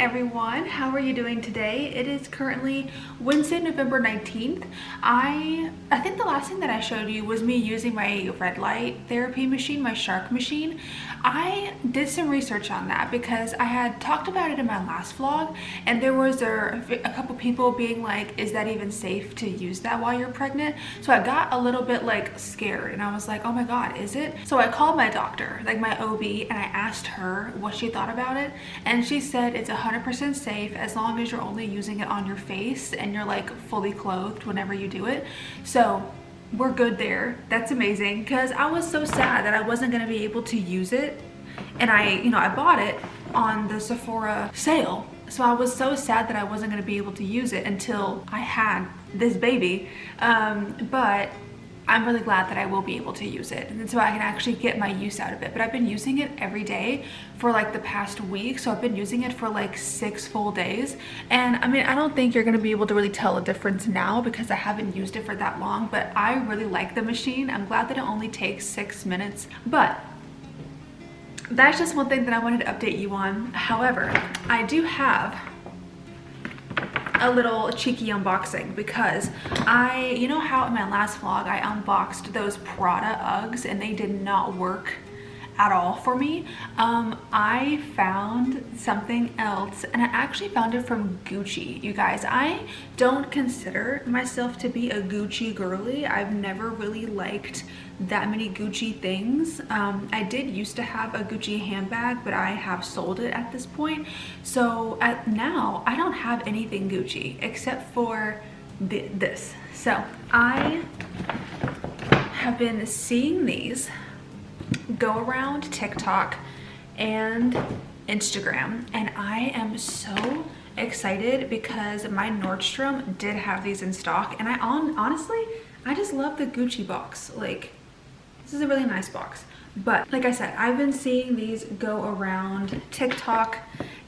everyone, how are you doing today? It is currently Wednesday, November 19th. I think the last thing that I showed you was me using my red light therapy machine, my Shark machine. I did some research on that because I had talked about it in my last vlog, and there was a couple people being like, is that even safe to use that while you're pregnant? So I got a little bit like scared and I was like, oh my god, is it? So I called my doctor, like my OB, and I asked her what she thought about it, and she said it's 100% safe as long as you're only using it on your face and you're like fully clothed whenever you do it. So we're good there. That's amazing, because I was so sad that I wasn't going to be able to use it, and I bought it on the Sephora sale, so I was so sad that I wasn't going to be able to use it until I had this baby. But I'm really glad that I will be able to use it, and so I can actually get my use out of it. But I've been using it every day for like the past week, so I've been using it for like 6 full days. And I mean, I don't think you're going to be able to really tell a difference now because I haven't used it for that long, but I really like the machine. I'm glad that it only takes 6 minutes, but that's just one thing that I wanted to update you on. However, I do have a little cheeky unboxing because you know how in my last vlog I unboxed those Prada Uggs and they did not work at all for me. I found something else, and I actually found it from Gucci. You guys, I don't consider myself to be a Gucci girly. I've never really liked that many Gucci things. I did used to have a Gucci handbag, but I have sold it at this point. So now I don't have anything Gucci except for this. So I have been seeing these go around TikTok and Instagram, and I am so excited because my Nordstrom did have these in stock, and honestly I just love the Gucci box. Like, this is a really nice box. But like I said, I've been seeing these go around TikTok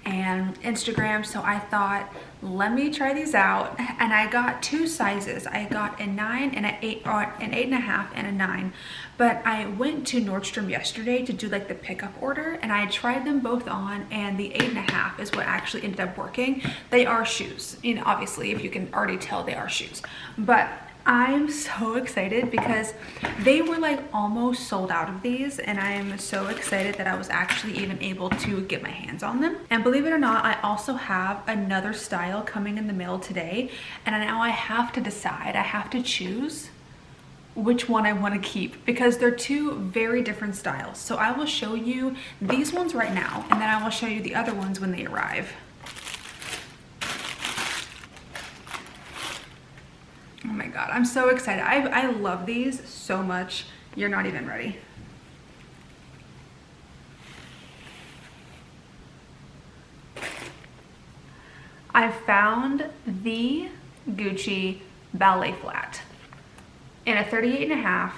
and Instagram, so I thought, let me try these out. And I got 2 sizes. I got a 9 and an 8, or an 8.5 and a 9. But I went to Nordstrom yesterday to do like the pickup order, and I tried them both on, and the 8.5 is what actually ended up working. They are shoes, and obviously if you can already tell, they are shoes. But I'm so excited because they were like almost sold out of these, and I'm so excited that I was actually even able to get my hands on them. And believe it or not, I also have another style coming in the mail today, and now I have to decide, I have to choose which one I want to keep because they're 2 very different styles. So I will show you these ones right now, and then I will show you the other ones when they arrive. Oh my god, I'm so excited. I love these so much. You're not even ready. I found the Gucci ballet flat in a 38.5.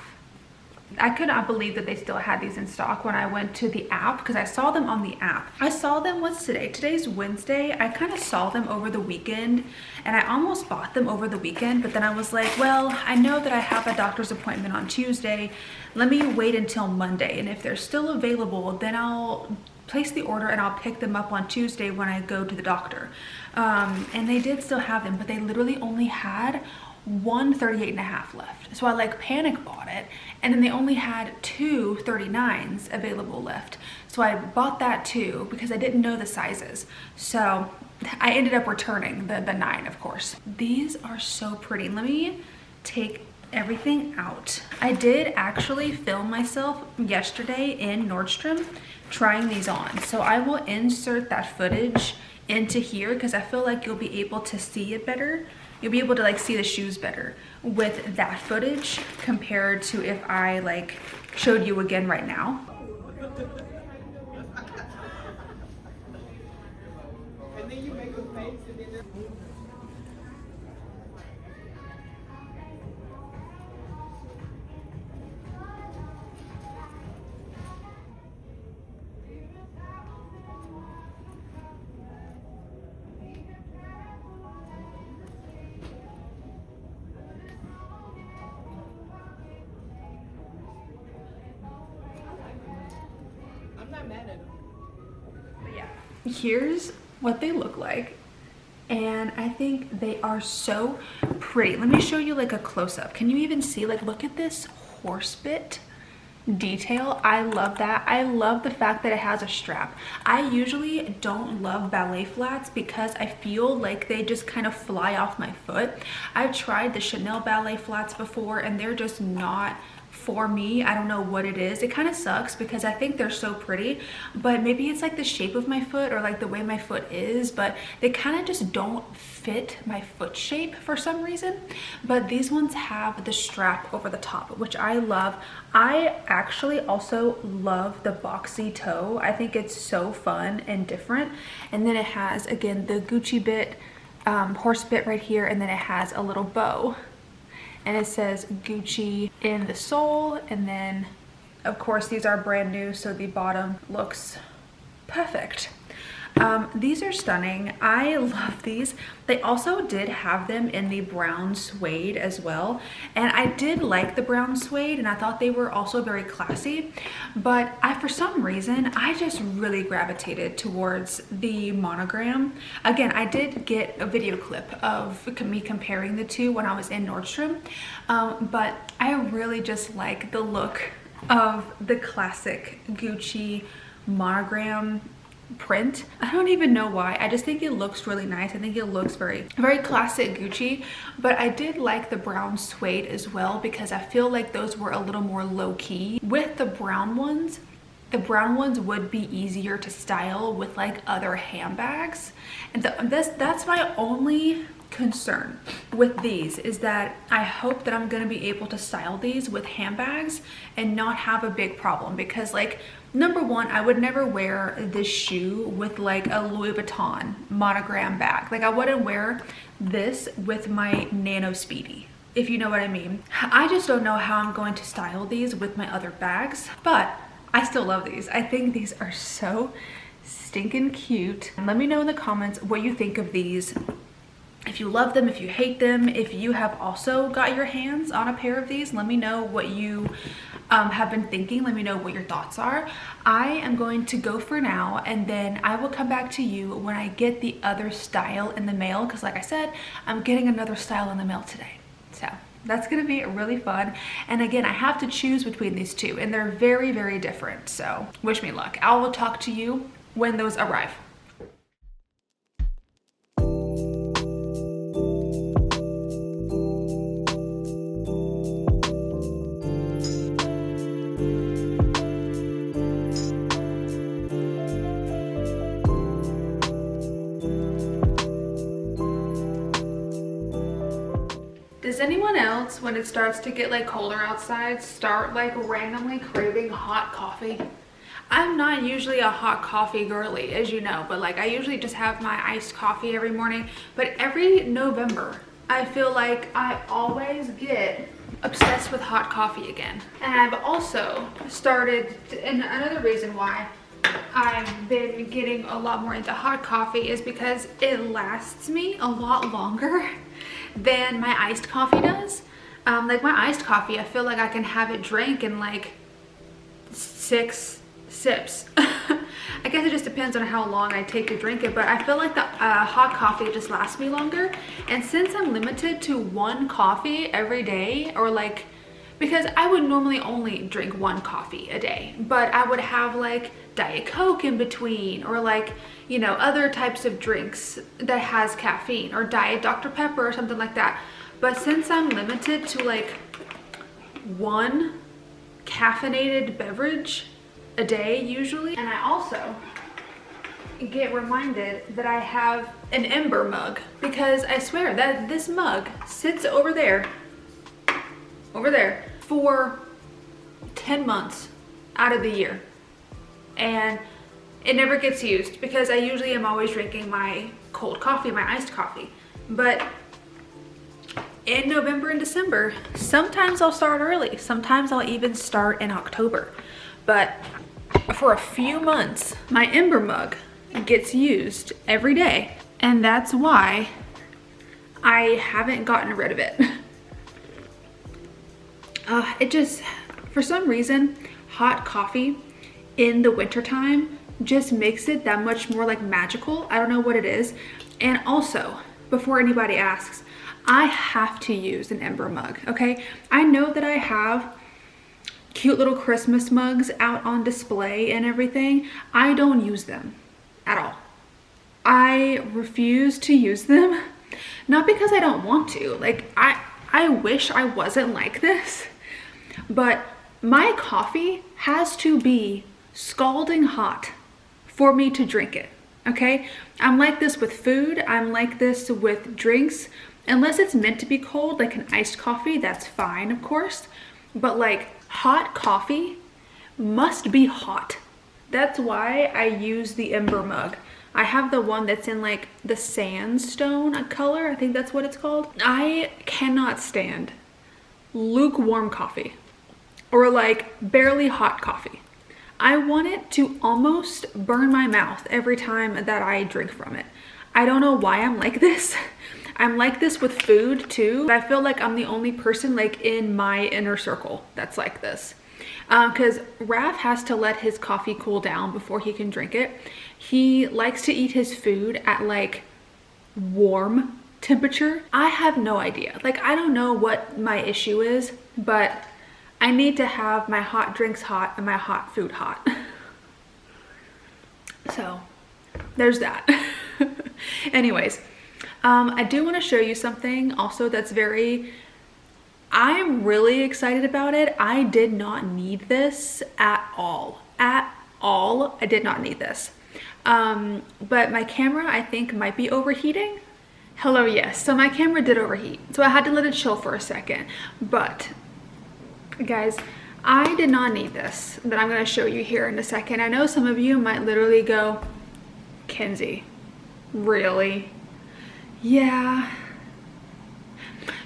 I could not believe that they still had these in stock when I went to the app, because I saw them on the app. I saw them, what's today? Today's Wednesday. I kind of saw them over the weekend, and I almost bought them over the weekend, but then I was like, well, I know that I have a doctor's appointment on Tuesday. Let me wait until Monday, and if they're still available, then I'll place the order and I'll pick them up on Tuesday when I go to the doctor. And they did still have them, but they literally only had one 38.5 left. So I like panic bought it, and then they only had 2 39s available left. So I bought that too because I didn't know the sizes. So I ended up returning the 9, of course. These are so pretty. Let me take everything out. I did actually film myself yesterday in Nordstrom trying these on. So I will insert that footage into here because I feel like you'll be able to see it better. You'll be able to like see the shoes better with that footage compared to if I like showed you again right now. And then you make a face and then here's what they look like. And I think they are so pretty. Let me show you like a close-up. Can you even see, like, look at this horse bit detail. I love that. I love the fact that it has a strap. I usually don't love ballet flats because I feel like they just kind of fly off my foot. I've tried the Chanel ballet flats before and they're just not for me. I don't know what it is. It kind of sucks because I think they're so pretty, but maybe it's like the shape of my foot or like the way my foot is, but they kind of just don't fit my foot shape for some reason. But these ones have the strap over the top, which I love. I actually also love the boxy toe. I think it's so fun and different. And then it has, again, the Gucci bit, horse bit right here, and then it has a little bow. And it says Gucci in the sole, and then of course these are brand new, so the bottom looks perfect. These are stunning. I love these. They also did have them in the brown suede as well, and I did like the brown suede and I thought they were also very classy, but for some reason I just really gravitated towards the monogram. Again, I did get a video clip of me comparing the two when I was in Nordstrom, but I really just like the look of the classic Gucci monogram print. I don't even know why. I just think it looks really nice. I think it looks very classic Gucci, but I did like the brown suede as well because I feel like those were a little more low-key. With the brown ones would be easier to style with like other handbags, and that's my only concern with these, is that I hope that I'm going to be able to style these with handbags and not have a big problem, because like, number one, I would never wear this shoe with like a Louis Vuitton monogram bag. Like I wouldn't wear this with my Nano Speedy, if you know what I mean. I just don't know how I'm going to style these with my other bags, but I still love these. I think these are so stinking cute. Let me know in the comments what you think of these. If you love them, if you hate them, if you have also got your hands on a pair of these, let me know what you have been thinking. Let me know what your thoughts are. I am going to go for now, and then I will come back to you when I get the other style in the mail, because like I said, I'm getting another style in the mail today. So that's gonna be really fun. And again, I have to choose between these two, and they're very, very different. So wish me luck. I will talk to you when those arrive. Does anyone else, when it starts to get like colder outside, start like randomly craving hot coffee? I'm not usually a hot coffee girly, as you know, but like I usually just have my iced coffee every morning. But every November, I feel like I always get obsessed with hot coffee again. And I've also started, and another reason why I've been getting a lot more into hot coffee is because it lasts me a lot longer than my iced coffee does. Like my iced coffee, I feel like I can have it drank in like 6 sips. I guess it just depends on how long I take to drink it, but I feel like the hot coffee just lasts me longer. And since I'm limited to 1 coffee every day, or like, because I would normally only drink 1 coffee a day, but I would have like Diet Coke in between, or like, you know, other types of drinks that has caffeine, or Diet Dr. Pepper or something like that. But since I'm limited to like 1 caffeinated beverage a day usually, and I also get reminded that I have an Ember mug, because I swear that this mug sits over there for 10 months out of the year, and it never gets used because I usually am always drinking my cold coffee, my iced coffee. But in November and December, sometimes I'll start early, sometimes I'll even start in October, but for a few months my Ember mug gets used every day, and that's why I haven't gotten rid of it. It just, for some reason, hot coffee in the wintertime just makes it that much more like magical. I don't know what it is. And also, before anybody asks, I have to use an Ember mug, okay? I know that I have cute little Christmas mugs out on display and everything. I don't use them at all. I refuse to use them, not because I don't want to. Like, I wish I wasn't like this, but my coffee has to be scalding hot for me to drink it, okay? I'm like this with food. I'm like this with drinks. Unless it's meant to be cold, like an iced coffee, that's fine, of course. But like hot coffee must be hot. That's why I use the Ember mug. I have the one that's in like the sandstone color. I think that's what it's called. I cannot stand lukewarm coffee or like barely hot coffee. I want it to almost burn my mouth every time that I drink from it. I don't know why I'm like this. I'm like this with food too. I feel like I'm the only person like in my inner circle that's like this. Because Raph has to let his coffee cool down before he can drink it. He likes to eat his food at like warm temperature. I have no idea. Like, I don't know what my issue is, but I need to have my hot drinks hot and my hot food hot. So there's that. Anyways, I do want to show you something also that's I'm really excited about it. I did not need this at all. At all, I did not need this. But my camera, I think, might be overheating. Hello, yes. So my camera did overheat. So I had to let it chill for a second. But guys, I did not need this that I'm going to show you here in a second. I know some of you might literally go, Kenzie, really? Yeah.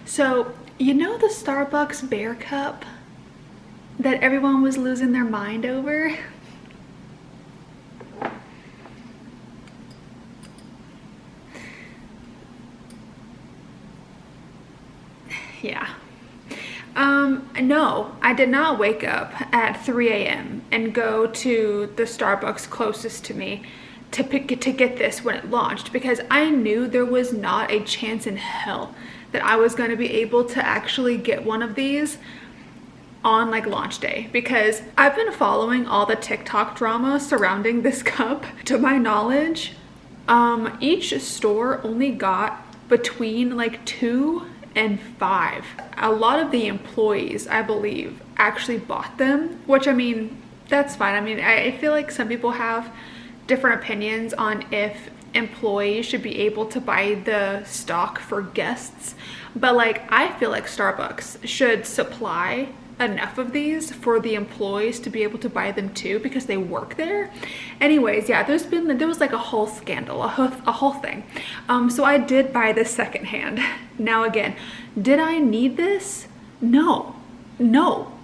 So, you know the Starbucks bear cup that everyone was losing their mind over? Yeah. No, I did not wake up at 3 a.m. and go to the Starbucks closest to me to get this when it launched, because I knew there was not a chance in hell that I was going to be able to actually get one of these on like launch day, because I've been following all the TikTok drama surrounding this cup. To my knowledge, each store only got between like 2 and 5. A lot of the employees, I believe, actually bought them, which, I mean, that's fine. I mean, I feel like some people have different opinions on if employees should be able to buy the stock for guests, but like, I feel like Starbucks should supply enough of these for the employees to be able to buy them too, because they work there. Anyways, yeah, there was like a whole scandal, a whole thing. So I did buy this secondhand. Now again, did I need this? No,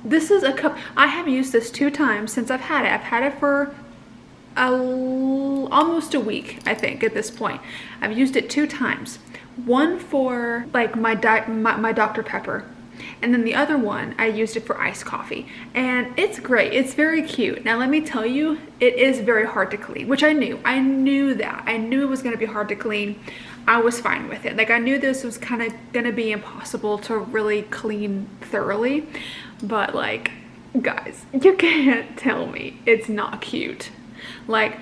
this is a cup. I have used this 2 times since I've had it. I've had it for almost a week, I think, at this point. I've used it 2 times. One for like my Dr. Pepper, and then the other one I used it for iced coffee, and it's great. It's very cute. Now let me tell you, it is very hard to clean, which I knew that. I knew it was going to be hard to clean. I was fine with it. Like, I knew this was kind of going to be impossible to really clean thoroughly, but like, guys, you can't tell me it's not cute. Like,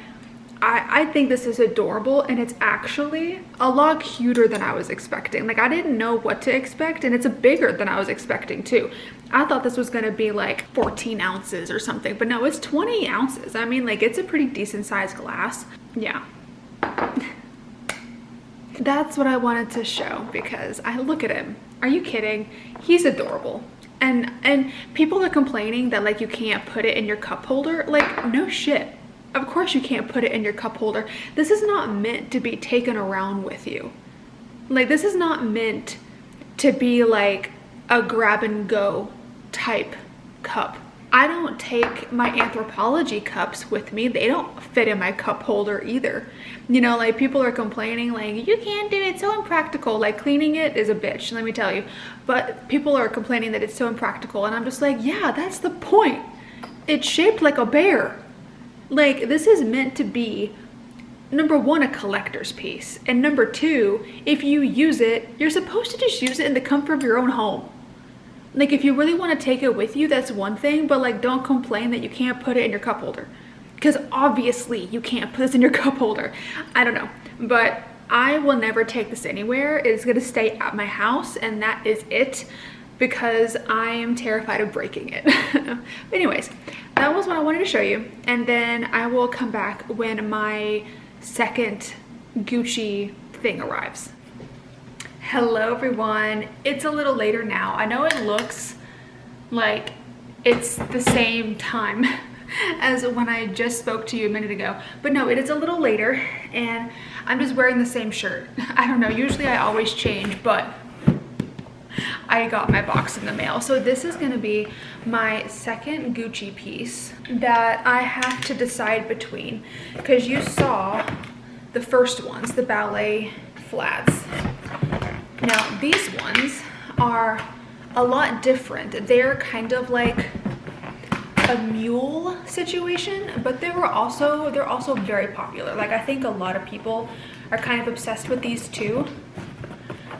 I think this is adorable, and it's actually a lot cuter than I was expecting. Like, I didn't know what to expect, and it's bigger than I was expecting too. I thought this was gonna be like 14 ounces or something, but no, it's 20 ounces. I mean, like, it's a pretty decent sized glass. Yeah. That's what I wanted to show, because I look at him. Are you kidding? He's adorable. And people are complaining that like you can't put it in your cup holder. Like, no shit. Of course you can't put it in your cup holder. This is not meant to be taken around with you. Like, this is not meant to be like a grab and go type cup. I don't take my Anthropologie cups with me. They don't fit in my cup holder either. You know, like, people are complaining like, you can't do it, it's so impractical. Like, cleaning it is a bitch, let me tell you. But people are complaining that it's so impractical, and I'm just like, yeah, that's the point. It's shaped like a bear. Like, this is meant to be, number one, a collector's piece, and number two, if you use it, you're supposed to just use it in the comfort of your own home. Like, if you really want to take it with you, that's one thing, but like, don't complain that you can't put it in your cup holder, because obviously you can't put this in your cup holder. I don't know, but I will never take this anywhere. It's gonna stay at my house, and that is it, because I am terrified of breaking it. But anyways, that was what I wanted to show you, and then I will come back when my second Gucci thing arrives. Hello everyone, it's a little later now. I know it looks like it's the same time as when I just spoke to you a minute ago, but no, it is a little later, and I'm just wearing the same shirt. I don't know, usually I always change, but I got my box in the mail. So this is gonna be my second Gucci piece that I have to decide between, because you saw the first ones, the ballet flats. Now these ones are a lot different. They're kind of like a mule situation, but they're also very popular. Like, I think a lot of people are kind of obsessed with these too.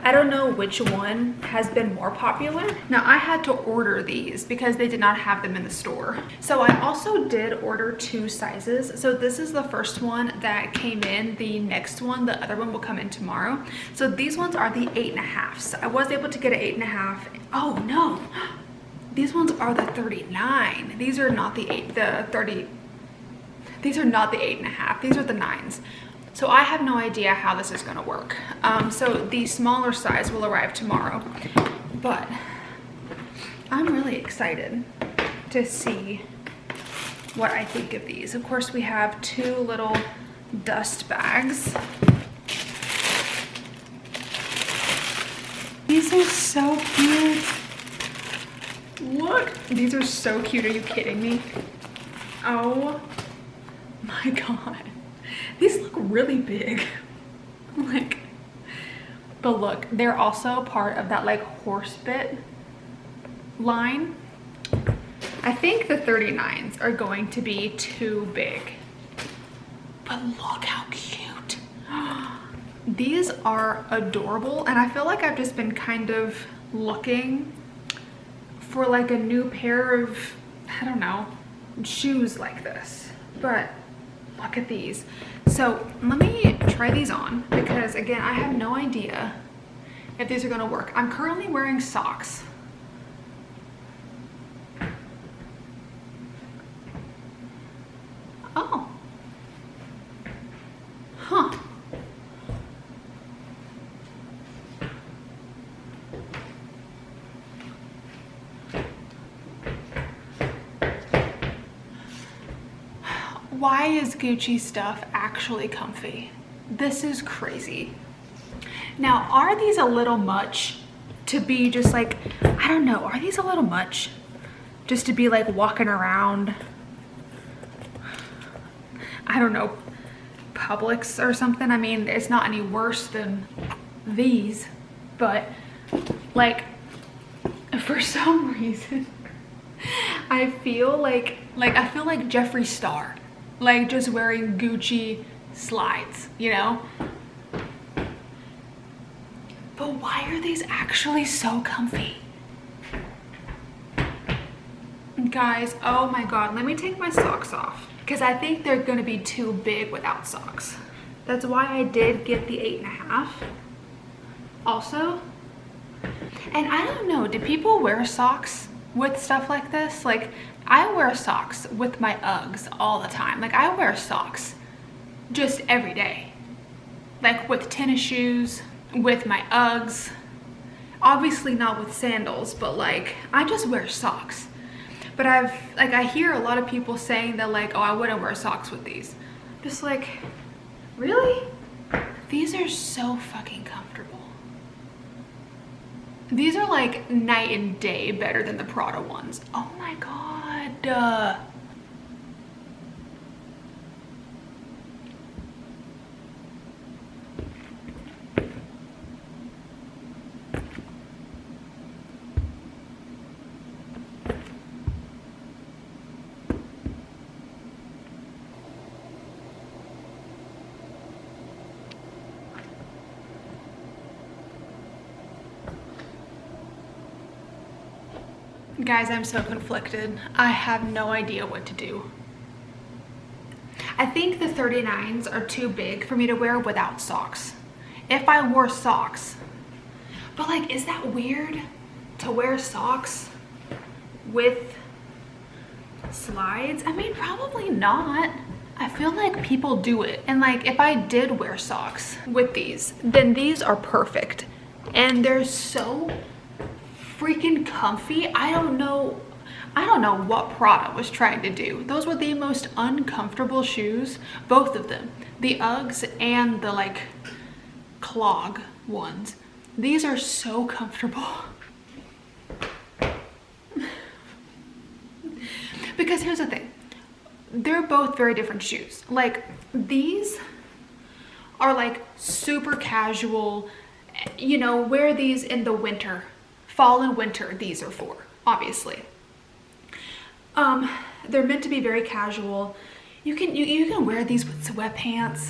I don't know which one has been more popular. Now, I had to order these because they did not have them in the store. So I also did order 2 sizes. So this is the first one that came in. The next one, the other one, will come in tomorrow. So these ones are the 8.5s. I was able to get an 8.5. Oh no, these ones are the 39. These are not the 30. These are not the 8.5. These are the 9s. So I have no idea how this is gonna work. So the smaller size will arrive tomorrow, but I'm really excited to see what I think of these. Of course, we have 2 little dust bags. These are so cute. Look, these are so cute. Are you kidding me? Oh my God. These look really big. Like, but look, they're also part of that like horse bit line. I think the 39s are going to be too big, but look how cute. These are adorable, and I feel like I've just been kind of looking for like a new pair of, I don't know, shoes like this, but look at these. So let me try these on, because again, I have no idea if these are gonna work. I'm currently wearing socks. Oh. Huh. Why is Gucci stuff actually comfy? This is crazy. Now, are these a little much to be just like, I don't know, are these a little much just to be like walking around, I don't know, Publix or something? I mean, it's not any worse than these, but like, for some reason, I feel like Jeffree Star. Like, just wearing Gucci slides, you know? But why are these actually so comfy? Guys, oh my God, let me take my socks off, because I think they're gonna be too big without socks. That's why I did get the 8.5 also. And I don't know, do people wear socks with stuff like this? Like, I wear socks with my Uggs all the time. Like, I wear socks just every day. Like, with tennis shoes, with my Uggs. Obviously not with sandals, but like, I just wear socks. But I hear a lot of people saying that like, oh, I wouldn't wear socks with these. Just like, really? These are so fucking comfortable. These are like night and day better than the Prada ones. Oh my God. Guys, I'm so conflicted. I have no idea what to do. I think the 39s are too big for me to wear without socks. If I wore socks, but like, is that weird to wear socks with slides? I mean, probably not. I feel like people do it. And like, if I did wear socks with these, then these are perfect. And they're so freaking comfy. I don't know what Prada was trying to do. Those were the most uncomfortable shoes, both of them. The Uggs and the like clog ones. These are so comfortable. Because here's the thing. They're both very different shoes. Like, these are like super casual, you know, wear these in the winter. Fall and winter, these are for, obviously. They're meant to be very casual. You can wear these with sweatpants.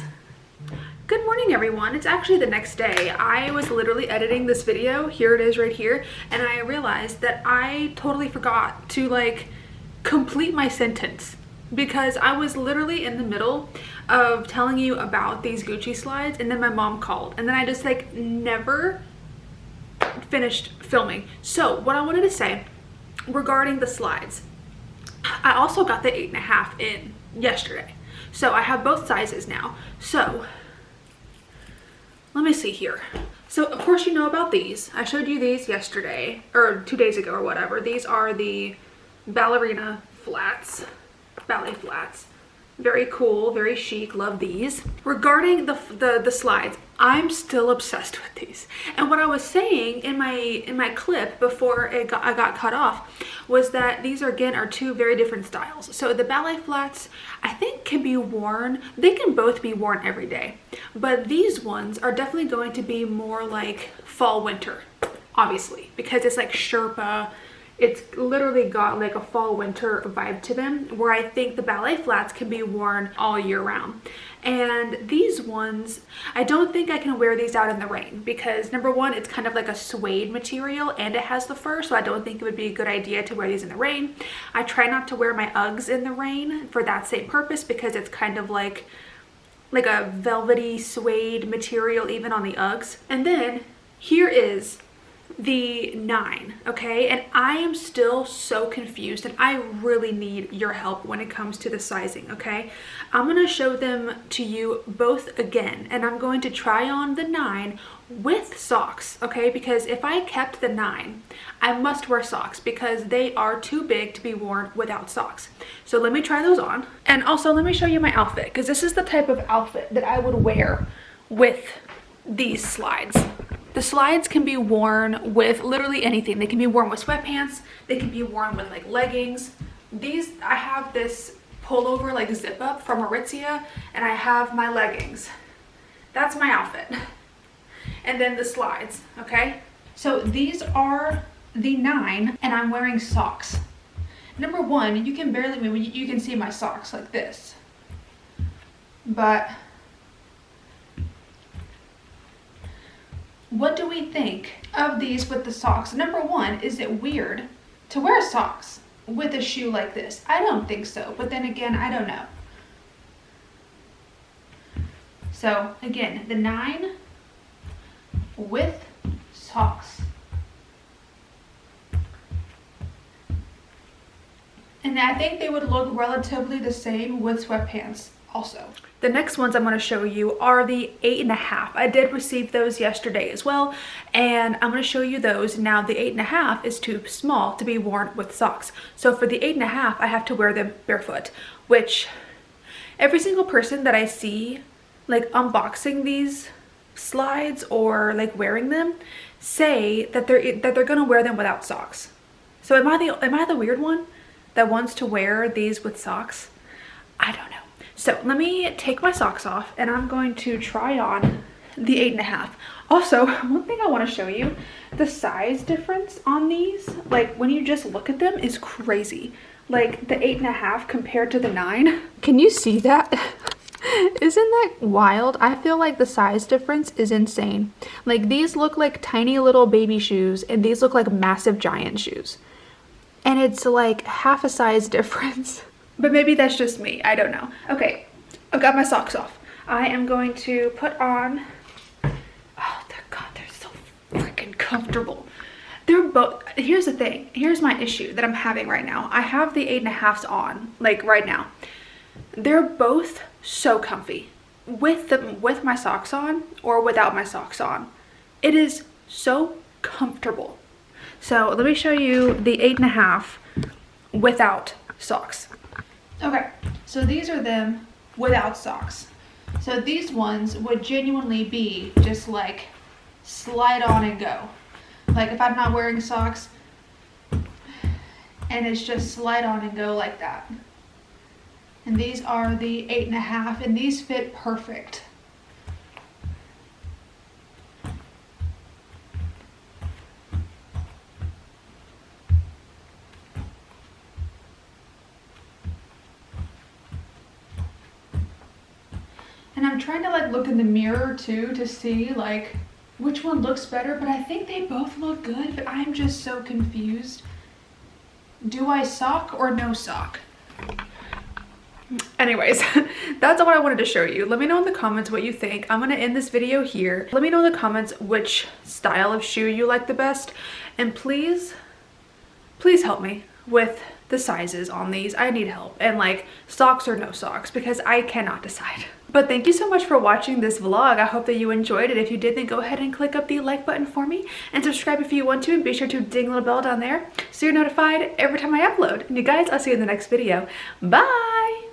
Good morning, everyone. It's actually the next day. I was literally editing this video. Here it is right here. And I realized that I totally forgot to like complete my sentence because I was literally in the middle of telling you about these Gucci slides, and then my mom called, and then I just like never finished filming. So what I wanted to say regarding the slides, I also got the 8.5 in yesterday. So I have both sizes now. So let me see here. So of course you know about these. I showed you these yesterday or 2 days ago or whatever. These are the ballerina flats, ballet flats. Very cool, very chic, love these. Regarding the slides, I'm still obsessed with these. And what I was saying in my clip before I got cut off was that these are two very different styles. So the ballet flats, I think can be worn, they can both be worn every day. But these ones are definitely going to be more like fall winter, obviously, because it's like Sherpa. It's literally got like a fall winter vibe to them, where I think the ballet flats can be worn all year round. And these ones, I don't think I can wear these out in the rain because number one, it's kind of like a suede material and it has the fur, so I don't think it would be a good idea to wear these in the rain. I try not to wear my Uggs in the rain for that same purpose because it's kind of like a velvety suede material even on the Uggs. And then here is the 9, okay? And I am still so confused and I really need your help when it comes to the sizing, okay? I'm gonna show them to you both again, and I'm going to try on the 9 with socks, okay? Because if I kept the 9, I must wear socks because they are too big to be worn without socks. So let me try those on. And also let me show you my outfit, because this is the type of outfit that I would wear with these slides. The slides can be worn with literally anything. They can be worn with sweatpants. They can be worn with like leggings. These, I have this pullover like zip up from Aritzia, and I have my leggings. That's my outfit. And then the slides, okay? So these are the 9, and I'm wearing socks. Number one, you can barely, you can see my socks like this. But what do we think of these with the socks? Number one, is it weird to wear socks with a shoe like this? I don't think so, but then again, I don't know. So again, the 9 with socks. And I think they would look relatively the same with sweatpants also. The next ones I'm going to show you are the 8.5. I did receive those yesterday as well, and I'm going to show you those. Now the 8.5 is too small to be worn with socks. So for the 8.5, I have to wear them barefoot, which every single person that I see like unboxing these slides or like wearing them say that they're going to wear them without socks. So am I the weird one that wants to wear these with socks? I don't know. So let me take my socks off and I'm going to try on the 8.5. Also, one thing I want to show you, the size difference on these, like when you just look at them, is crazy. Like the 8.5 compared to the 9. Can you see that? Isn't that wild? I feel like the size difference is insane. Like these look like tiny little baby shoes and these look like massive giant shoes. and it's like half a size difference. But maybe that's just me, I don't know. Okay, I've got my socks off. I am going to put on, oh God, they're so freaking comfortable. They're both, here's the thing, here's my issue that I'm having right now. I have the 8.5s on, like right now. They're both so comfy with my socks on or without my socks on. It is so comfortable. So let me show you the 8.5 without socks. Okay, so these are them without socks. So these ones would genuinely be just like slide on and go. Like if I'm not wearing socks and it's just slide on and go like that. And these are the 8.5 and these fit perfect. And I'm trying to like look in the mirror too to see like which one looks better, but I think they both look good, but I'm just so confused. Do I sock or no sock? Anyways, that's all I wanted to show you. Let me know in the comments what you think. I'm gonna end this video here. Let me know in the comments which style of shoe you like the best. And please help me with the sizes on these. I need help. And like socks or no socks because I cannot decide. But thank you so much for watching this vlog. I hope that you enjoyed it. If you did, then go ahead and click up the like button for me and subscribe if you want to, and be sure to ding the little bell down there so you're notified every time I upload. And you guys, I'll see you in the next video. Bye!